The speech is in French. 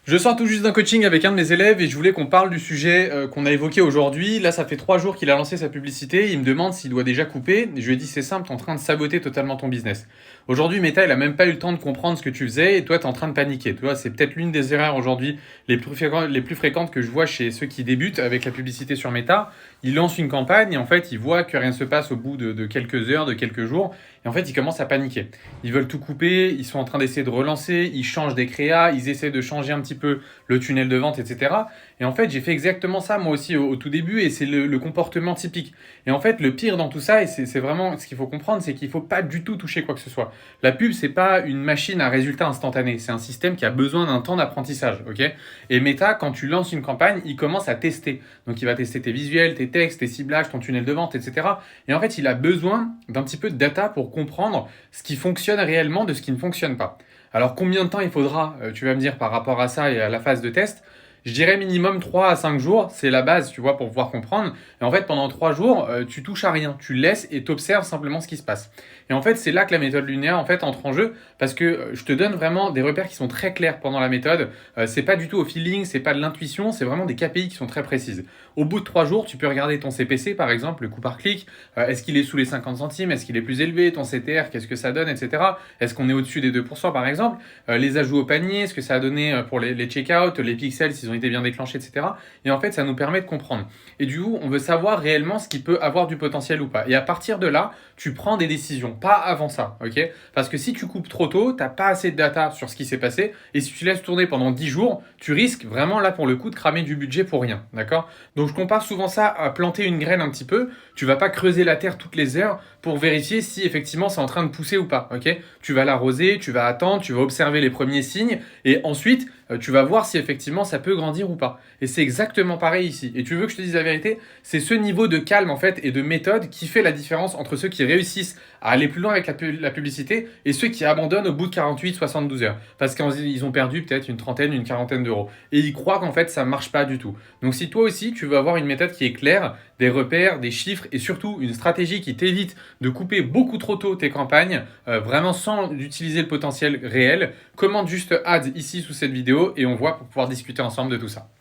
Je sors tout juste d'un coaching avec un de mes élèves et je voulais qu'on parle du sujet qu'on a évoqué aujourd'hui. Là, ça fait 3 jours qu'il a lancé sa publicité. Il me demande s'il doit déjà couper. Je lui ai dit, c'est simple, t'es en train de saboter totalement ton business. Aujourd'hui, Meta, il a même pas eu le temps de comprendre ce que tu faisais et toi, t'es en train de paniquer. Tu vois, c'est peut-être l'une des erreurs aujourd'hui les plus fréquentes que je vois chez ceux qui débutent avec la publicité sur Meta. Ils lancent une campagne et en fait, ils voient que rien ne se passe au bout de quelques heures, de quelques jours. Et en fait, ils commencent à paniquer. Ils veulent tout couper, ils sont en train d'essayer de relancer, ils changent des créas, ils essaient de changer un petit peu le tunnel de vente, etc. Et en fait, j'ai fait exactement ça moi aussi au tout début et c'est le comportement typique. Et en fait, le pire dans tout ça, et c'est vraiment ce qu'il faut comprendre, c'est qu'il ne faut pas du tout toucher quoi que ce soit. La pub, c'est pas une machine à résultat instantané, c'est un système qui a besoin d'un temps d'apprentissage, ok. Et Meta, quand tu lances une campagne, il commence à tester. Donc il va tester tes visuels, tes textes, tes ciblages, ton tunnel de vente, etc. Et en fait, il a besoin d'un petit peu de data pour comprendre ce qui fonctionne réellement de ce qui ne fonctionne pas. Alors combien de temps il faudra, tu vas me dire, par rapport à ça et à la phase de test? Je dirais minimum 3 à 5 jours, c'est la base, tu vois, pour pouvoir comprendre. Et en fait, pendant 3 jours, tu touches à rien, tu laisses et tu observes simplement ce qui se passe. Et en fait, c'est là que la méthode linéaire en fait entre en jeu parce que je te donne vraiment des repères qui sont très clairs pendant la méthode. C'est pas du tout au feeling, c'est pas de l'intuition, c'est vraiment des KPI qui sont très précises. Au bout de 3 jours, tu peux regarder ton CPC par exemple, le coût par clic. Est-ce qu'il est sous les 50 centimes? Est-ce qu'il est plus élevé? Ton CTR, qu'est-ce que ça donne, etc. Est-ce qu'on est au-dessus des 2% par exemple? Les ajouts au panier, ce que ça a donné pour les check-out, les pixels, s'ils ont été bien déclenchés, etc. Et en fait, ça nous permet de comprendre. Et du coup, on veut savoir réellement ce qui peut avoir du potentiel ou pas. Et à partir de là, tu prends des décisions, pas avant ça, ok? Parce que si tu coupes trop tôt, t'as pas assez de data sur ce qui s'est passé. Et si tu laisses tourner pendant 10 jours, tu risques vraiment là pour le coup de cramer du budget pour rien, d'accord? Donc je compare souvent ça à planter une graine un petit peu. Tu vas pas creuser la terre toutes les heures pour vérifier si effectivement c'est en train de pousser ou pas, ok? Tu vas l'arroser, tu vas attendre, tu vas observer les premiers signes et ensuite tu vas voir si effectivement ça peut grandir ou pas. Et c'est exactement pareil ici. Et tu veux que je te dise la vérité? C'est ce niveau de calme en fait et de méthode qui fait la différence entre ceux qui réussissent à aller plus loin avec la publicité et ceux qui abandonnent au bout de 48-72 heures. Parce qu'ils ont perdu peut-être une trentaine, une quarantaine d'euros. Et ils croient qu'en fait ça marche pas du tout. Donc si toi aussi tu veux avoir une méthode qui est claire, des repères, des chiffres et surtout une stratégie qui t'évite de couper beaucoup trop tôt tes campagnes, vraiment sans utiliser le potentiel réel, commande juste ads ici sous cette vidéo et on voit pour pouvoir discuter ensemble de tout ça.